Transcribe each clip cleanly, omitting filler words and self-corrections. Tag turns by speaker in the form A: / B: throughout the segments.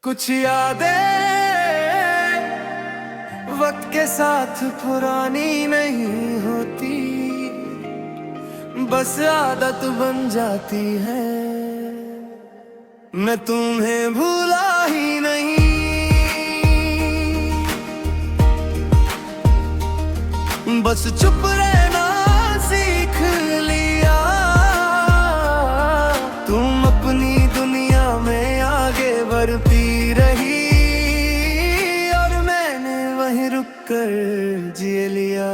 A: कुछ यादें वक्त के साथ पुरानी नहीं होती, बस आदत बन जाती है। मैं तुम्हें भूला ही नहीं, बस चुप रहना सीख लिया। तुम अपनी दुनिया में आगे बढ़ती रही और मैंने वहीं रुक कर जी लिया।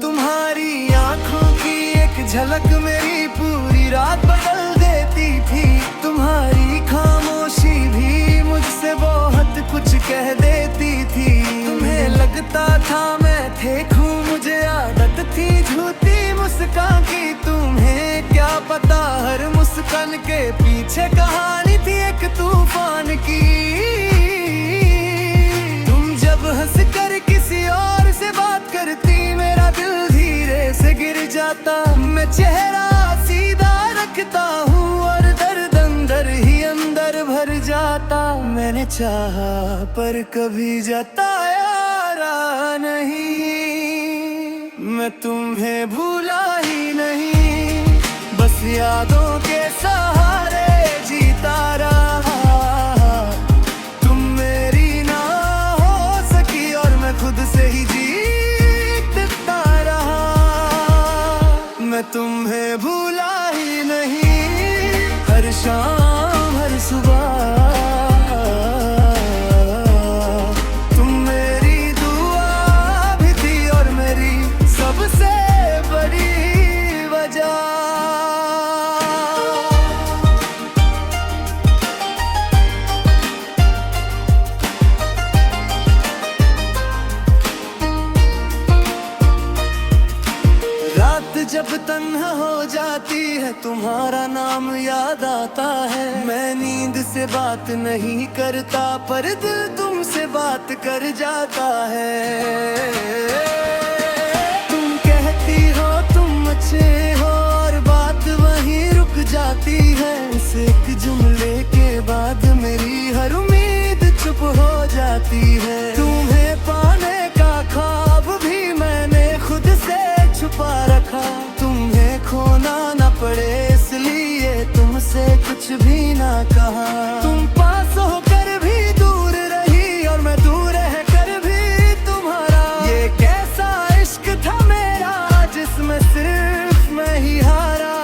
A: तुम्हारी आंखों की एक झलक मेरी पूरी रात बदल देती थी। तुम्हारी खामोशी भी मुझसे बहुत कुछ कह देती थी। तुम्हें लगता था मैं देखूं, मुझे आदत थी झूठी मुस्कान की। तुम्हें क्या पता हर मुस्कान के पीछे कहानी थी एक तूफान की। तुम जब हंस कर किसी और से बात करती, मेरा दिल धीरे से गिर जाता। मैं चेहरा सीधा रखता हूँ और दर्द अंदर ही अंदर भर जाता। मैंने चाहा पर कभी जताया नहीं, मैं तुम्हें भूला ही नहीं, बस यादों के सहारे जीता रहा। तुम मेरी ना हो सकी और मैं खुद से ही जीतता रहा। मैं तुम्हें भूला ही नहीं, हर शाम हर सुबह जब तन्हा हो जाती है तुम्हारा नाम याद आता है। मैं नींद से बात नहीं करता पर दिल तुमसे बात कर जाता है। तुम कहती हो तुम अच्छे हो और बात वहीं रुक जाती है। उस एक जुमले के बाद मेरी हर उम्मीद चुप हो जाती है। तुम्हें पाने का ख्वाब भी मैंने खुद से छुपा रखा। तुम्हें खोना न पड़े इसलिए तुमसे कुछ भी ना कहा। तुम पास होकर भी दूर रही और मैं दूर रहकर भी तुम्हारा। ये कैसा इश्क था मेरा जिसमें सिर्फ मैं ही हारा।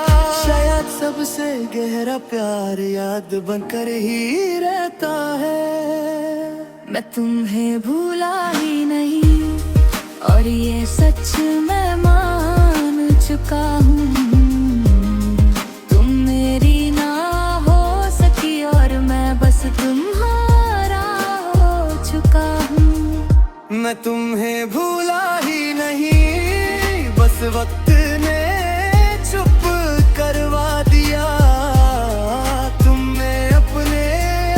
A: शायद सबसे गहरा प्यार याद बनकर ही रहता है। मैं तुम्हें भूला ही नहीं और ये सच मैं मान चुका हूँ। तुम मेरी ना हो सकी और मैं बस तुम्हारा हो चुका हूँ। मैं तुम्हें भूला ही नहीं, बस वक्त ने चुप करवा दिया। तुमने अपने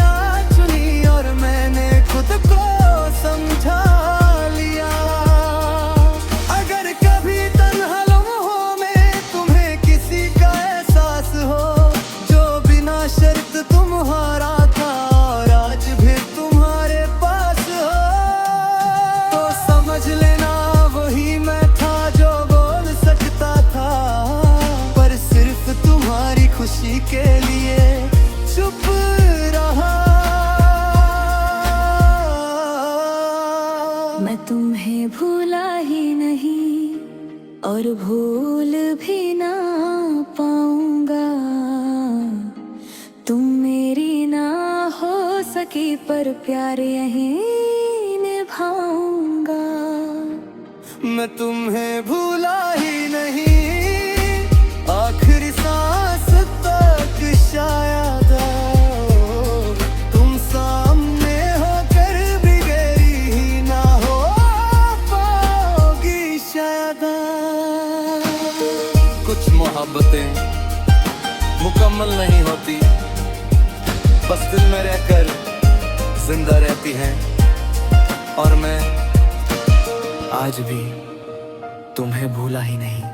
A: आप चुनी और मैंने खुद को समझा। खुशी के लिए चुप रहा। मैं तुम्हें भूला ही नहीं और भूल भी ना पाऊंगा। तुम मेरी ना हो सकी पर प्यार यहीं निभाऊंगा। मैं तुम्हें भूला ही नहीं, आखिरी सांस शायद तुम सामने होकर भी गहरी ही ना हो पाओगी शायद। कुछ मोहब्बतें मुकम्मल नहीं होती, बस दिल में रहकर जिंदा रहती हैं। और मैं आज भी तुम्हें भूला ही नहीं।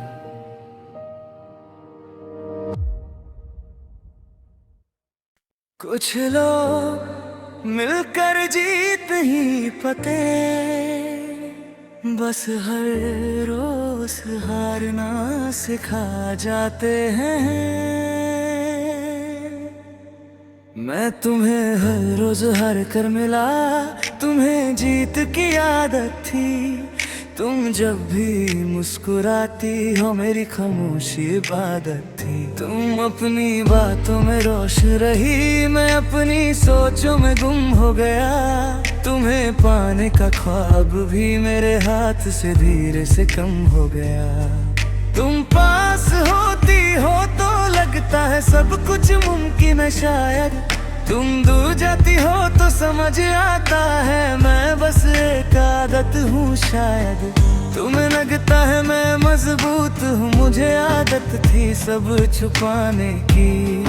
A: कुछ लोग मिलकर जीत ही पते, बस हर रोज हारना सिखा जाते हैं। मैं तुम्हें हर रोज हार कर मिला, तुम्हें जीत की आदत थी। तुम जब भी मुस्कुराती हो मेरी खामोशी इबादत थी। तुम अपनी बातों में रोश रही, मैं अपनी सोचों में गुम हो गया। तुम्हें पाने का ख्वाब भी मेरे हाथ से धीरे से कम हो गया। तुम पास होती हो तो लगता है सब कुछ मुमकिन है शायद। तुम दूर जाती हो तो समझ आता है मैं बस एक आदत हूँ शायद। तुम्हें लगता है मैं मजबूत हूँ, मुझे आदत थी सब छुपाने की।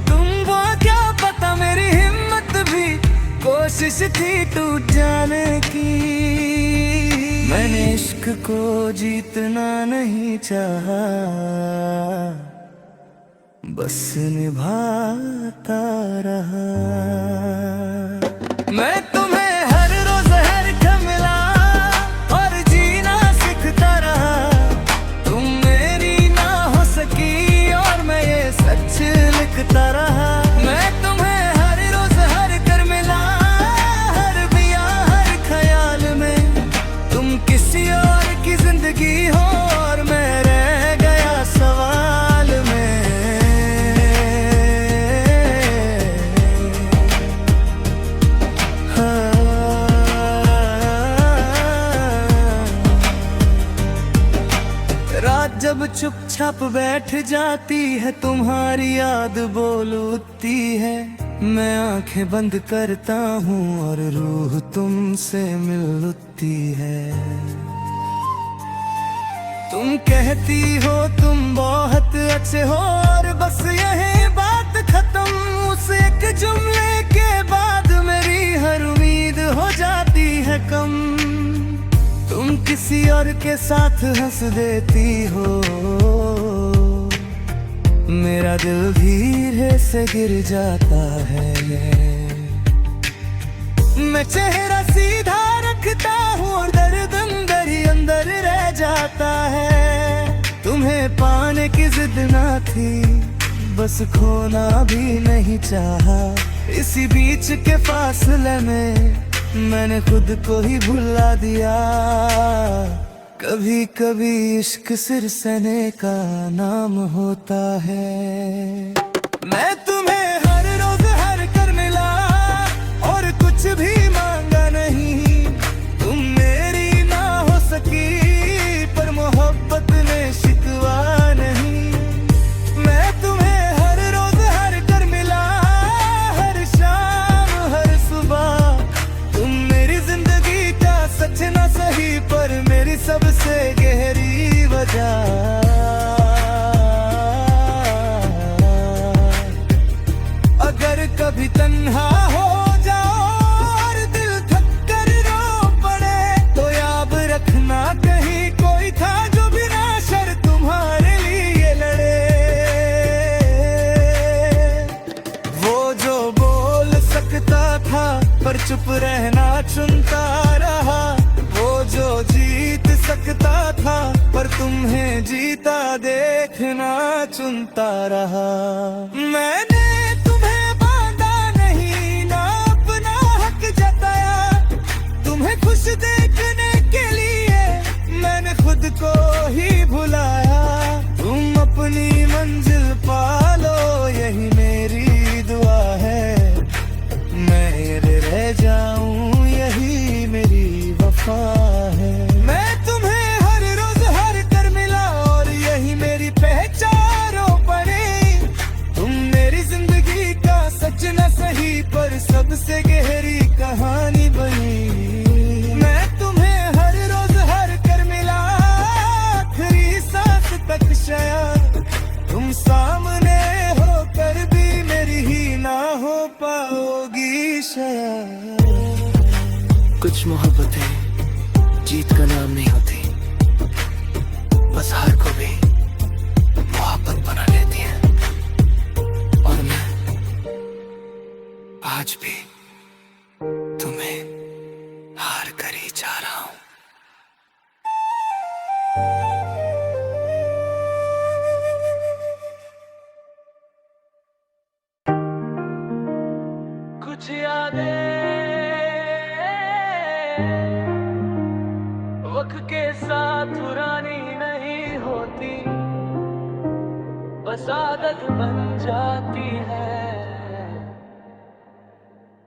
A: तुमको क्या पता मेरी हिम्मत भी कोशिश थी टूट जाने की। मैंने इश्क को जीतना नहीं चाहा, बस निभाता रहा। मैं तुम्हें हर रोज हर खम मिला और जीना सीखता रहा। तुम मेरी ना हो सकी और मैं ये सच लिखता रहा। मैं तुम्हें हर रोज हर कर मिला, हर बिया हर ख्याल में। तुम किसी और की जिंदगी हो और मैं रह गया सवाल में। रात जब चुपचाप बैठ जाती है, तुम्हारी याद बोल उठती है। मैं आंखें बंद करता हूँ और रूह तुमसे मिल उठती है। तुम कहती हो तुम बहुत अच्छे हो और बस यही बात खत्म। उस एक जुमले के बाद मेरी हर उम्मीद हो जाती है कम। तुम किसी और के साथ हंस देती हो, मेरा दिल धीरे से गिर जाता है। मैं चेहरा सीधा रखता हूँ और दर्द अंदर ही अंदर रह जाता है। तुम्हें पाने की जिद ना थी, बस खोना भी नहीं चाहा। इसी बीच के फासले में मैंने खुद को ही भुला दिया। कभी कभी इश्क सिर सहने का नाम होता है। मैं तुम्हें हर रोज हर कर मिला और कुछ भी मांगा नहीं। तुम मेरी ना हो सकी पर मोहब्बत ने शिकवा नहीं। मैं तुम्हें हर रोज हर कर मिला, हर शाम हर सुबह। तुम मेरी जिंदगी का सच ना सही पर मेरी सबसे गहरी वजह। अगर कभी तन्हा हो जाओ और दिल थक कर रो पड़े, तो याद रखना कहीं कोई था जो बिना शर्त तुम्हारे लिए लड़े। वो जो बोल सकता था पर चुप रहना चुनता रहा। वो जो जीत सकता था पर तुम्हें जीता देखना चुनता रहा। मैंने तुम्हें बांधा नहीं ना अपना हक जताया। तुम्हें खुश देखने के लिए मैंने खुद को ही भुलाया। तुम अपनी मंजिल पालो यही मेरी दुआ है। मैं रह जाऊं यही मेरी वफा है। मैं तुम्हें हर रोज हर कर मिला और यही मेरी पहचानो पड़ी। तुम मेरी जिंदगी का सच न सही पर सबसे गहरी कहानी बनी। मैं तुम्हें हर रोज हर कर मिला, आखिरी सांस तक शायद। तुम सामने होकर भी मेरी ही ना हो पाओगी शायद। कुछ मोहब्बतें जीत का नाम नहीं होती, बस हार को भी मोहब्बत बना लेती हैं। और मैं आज भी तुम्हें हार कर ही जा रहा हूं। कुछ यादें वक्त के साथ पुरानी नहीं होती, बस आदत बन जाती है।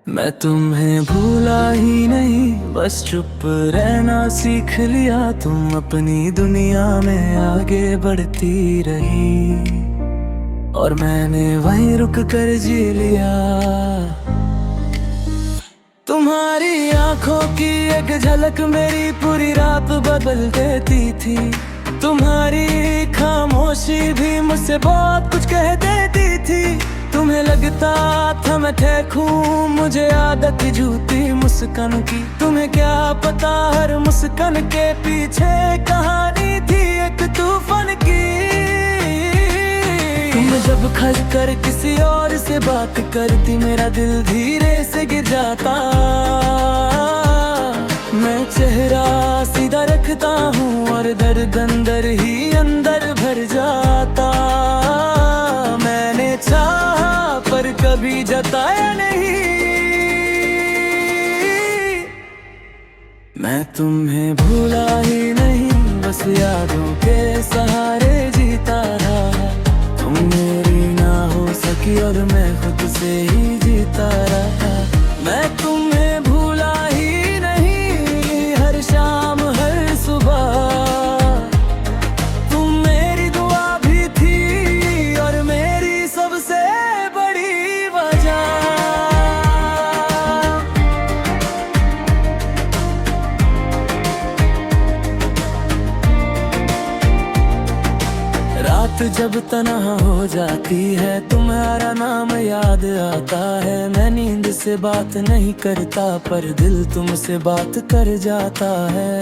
A: मैं तुम्हें भूला ही नहीं, बस चुप रहना सीख लिया। तुम अपनी दुनिया में आगे बढ़ती रही और मैंने वहीं रुक कर जी लिया। तुम्हारी आंखों की एक झलक मेरी पूरी रात बदल देती थी। तुम्हारी खामोशी भी मुझसे बहुत कुछ कह देती थी। तुम्हें लगता था मैं ठेकूं, मुझे आदत झूठी मुस्कान की। तुम्हें क्या पता हर मुस्कान के पीछे कहानी थी एक तूफान की। तुम जब खस कर किसी और से बात करती, मेरा दिल धीरे से गिर जाता। मैं चेहरा सीधा रखता हूँ और दर्द अंदर ही अंदर भर जाता। मैंने चाहा पर कभी जताया नहीं। मैं तुम्हें भूला ही नहीं, बस यादों के सहारे जीता रहा। तुम मेरी ना हो सकी और मैं खुद से ही जीता रहा। मैं तुम्हें भूला ही नहीं, हर शाम हर सुबह तुम मेरी दुआ भी थी और मेरी सबसे बड़ी वजह। रात जब तन्हा हो जाती है, तुम्हारा नाम याद आता है। मैं नींद से बात नहीं करता पर दिल तुमसे बात कर जाता है।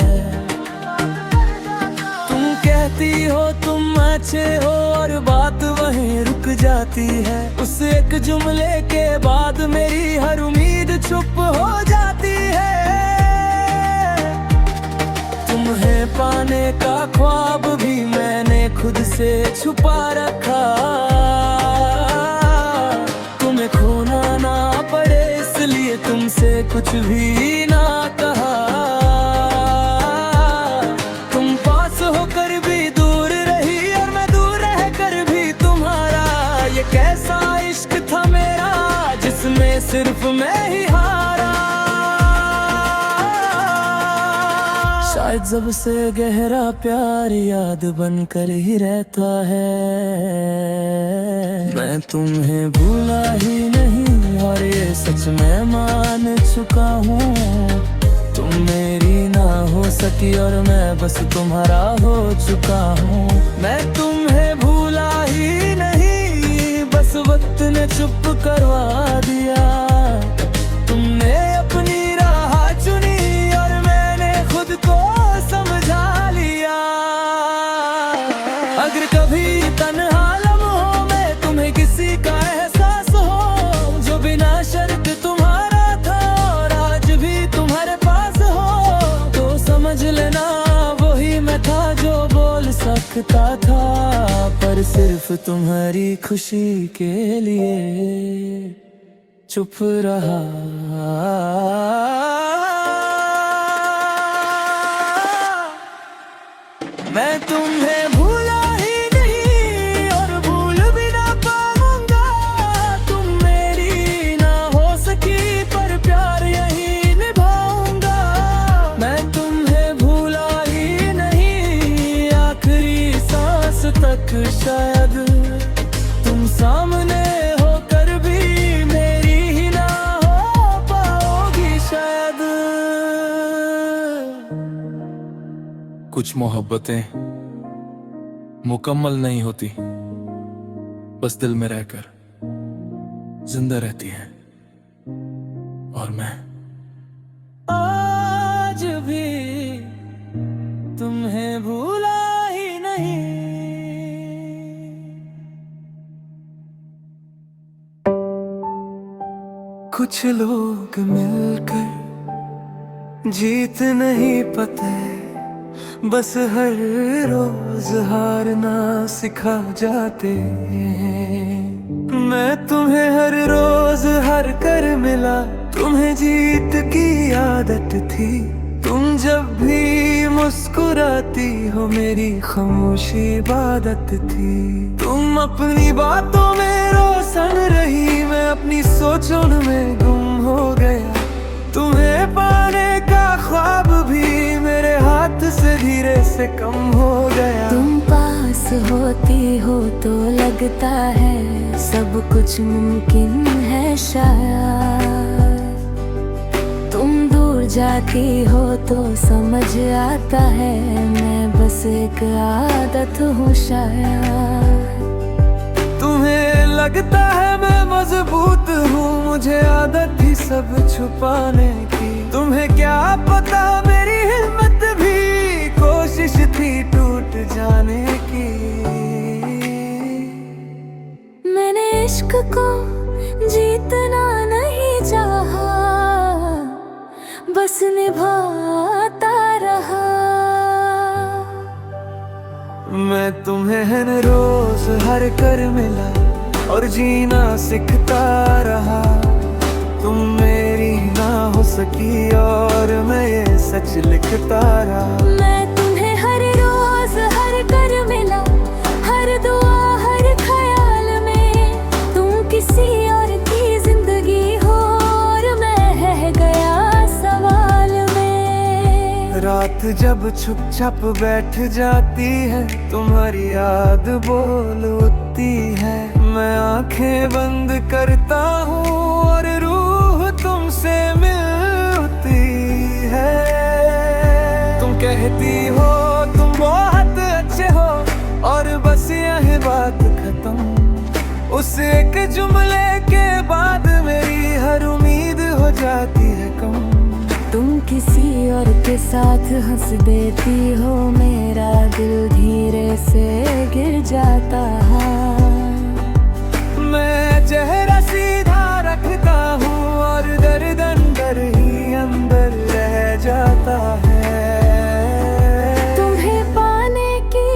A: तुम कहती हो तुम अच्छे हो और बात वहीं रुक जाती है। उस एक जुमले के बाद मेरी हर उम्मीद चुप हो जाती है। तुम्हें पाने का ख्वाब भी मैंने खुद से छुपा रखा। तुम्हें खोना ना पड़े इसलिए तुमसे कुछ भी ना कहा। तुम पास होकर भी दूर रही और मैं दूर रहकर भी तुम्हारा। ये कैसा इश्क था मेरा जिसमें सिर्फ मैं ही हारा। शायद सबसे गहरा प्यार याद बनकर ही रहता है। मैं तुम्हें भूला ही नहीं और ये सच मैं मान चुका हूँ। तुम मेरी ना हो सकी और मैं बस तुम्हारा हो चुका हूँ। मैं तुम्हें भूला ही नहीं, बस वक्त ने चुप करवा दिया। तुमने अपनी राह चुनी और मैंने खुद को समझा लिया। अगर कभी तन्हा लम्हों में तुम्हें किसी का एहसास हो, जो बिना शर्त तुम्हारा था और आज भी तुम्हारे पास हो, तो समझ लेना वही मैं था जो बोल सकता था। पर सिर्फ तुम्हारी खुशी के लिए चुप रहा। मैं तुम्हें भूला ही नहीं और भूल भी ना पाऊंगा। तुम मेरी ना हो सकी पर प्यार यही निभाऊंगा। मैं तुम्हें भूला ही नहीं, आखिरी सांस तक शायद तुम सामने होकर भी मेरी ही ना हो पाओगी शायद। कुछ मोहब्बतें मुकम्मल नहीं होती, बस दिल में रहकर जिंदा रहती हैं। और मैं आज भी तुम्हें भूला ही नहीं। कुछ कुछ लोग मिलकर जीत नहीं पाते, बस हर रोज हारना सिखा जाते हैं। मैं तुम्हें हर रोज हार कर मिला, तुम्हें जीत की आदत थी। तुम जब भी मुस्कुराती हो मेरी खामोशी इबादत थी। तुम अपनी बातों में रोशन रही, मैं अपनी सोचों में गुम हो गया। तुम्हें पाने का ख्वाब भी मेरे हाथ से धीरे से कम हो गया।
B: तुम पास होती हो तो लगता है सब कुछ मुमकिन है शायद। तुम दूर जाती हो तो समझ आता है मैं बस एक आदत हूँ शायद।
A: तुम्हें लगता है मैं मजबूत हूँ, मुझे आदत थी सब छुपाने की। तुम्हें क्या पता मेरी हिम्मत भी कोशिश थी टूट जाने की।
B: मैंने इश्क को जीतना नहीं चाहा, बस निभाता रहा।
A: मैं तुम्हें हर रोज हर कर मिला और जीना सीखता रहा। तुम मेरी ना हो सकी और मैं ये सच लिखता रहा।
B: मैं तुम्हें हर रोज हर कर मिला, हर दुआ हर ख्याल में। तुम किसी और की जिंदगी हो और मैं रह गया सवाल में।
A: रात जब चुप चाप बैठ जाती है, तुम्हारी याद बोल उठती है। मैं आंखें बंद करता हूँ और रूह तुमसे मिलती है। तुम कहती हो तुम बहुत अच्छे हो और बस यही बात खत्म। उस एक जुमले के बाद मेरी हर उम्मीद हो जाती है कम।
B: तुम किसी और के साथ हंस देती हो, मेरा दिल धीरे से गिर जाता है।
A: मैं चेहरा सीधा रखता हूँ और दर्द अंदर ही अंदर रह जाता है।
B: तुम्हें पाने की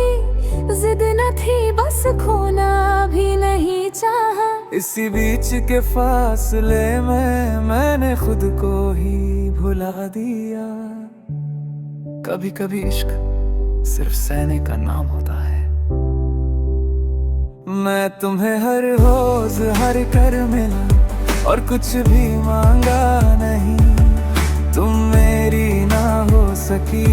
B: जिद न थी, बस खोना भी नहीं चाहा।
A: इसी बीच के फासले में मैंने खुद को ही भुला दिया। कभी कभी इश्क सिर्फ सहने का नाम होता है। मैं तुम्हें हर रोज हर कर मिला और कुछ भी मांगा नहीं। तुम मेरी ना हो सकी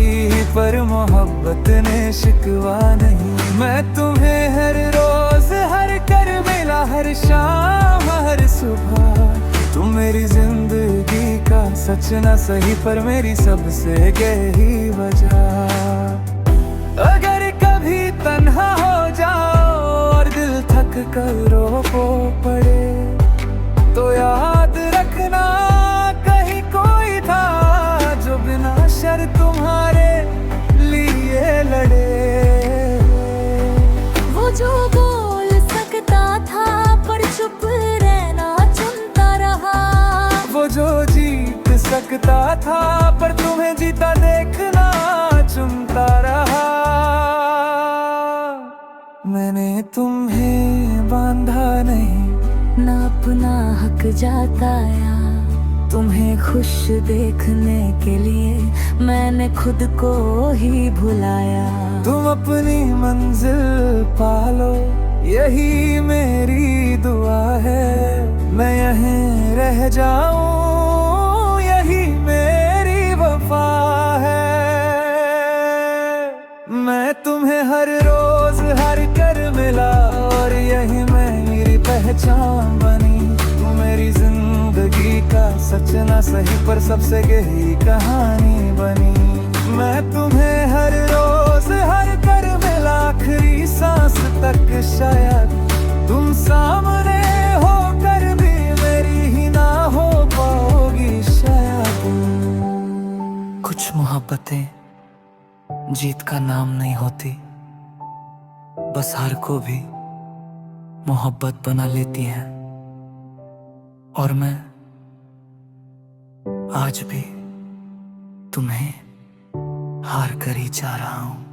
A: पर मोहब्बत ने शिकवा नहीं। मैं तुम्हें हर रोज हर कर मिला, हर शाम हर सुबह। तुम मेरी जिंदगी का सच ना सही पर मेरी सबसे गहरी वजह। अगर कभी तन्हा हो जाओ और दिल थक कर रो पड़े, तो याद रखना कहीं कोई था जो बिना शर्त तुम्हारे लिए लड़े।
B: वो जो बोल सकता था पर चुप रहना चुनता रहा।
A: वो जो जीत सकता था पर तुम्हें जीता देखना चुनता रहा। मैंने तुम्हें बांधा नहीं,
B: ना अपना हक जताया। तुम्हें खुश देखने के लिए मैंने खुद को ही भुलाया।
A: तुम अपनी मंजिल पालो यही मेरी दुआ है। मैं यहीं रह जाऊं यही मेरी वफा है। मैं तुम्हें हर रोज हर कर मिला और यही मेरी पहचान बनी। तुम मेरी जिंदगी का सच ना सही पर सबसे गहरी कहानी बनी। मैं तुम्हें हर रोज हर कर मिला, आखिरी सांस तक शायद तुम सामने होकर भी मेरी ही ना हो पाओगी शायद। कुछ मोहब्बतें जीत का नाम नहीं होती, बस हार को भी मोहब्बत बना लेती हैं। और मैं आज भी तुम्हें हार कर ही जा रहा हूं।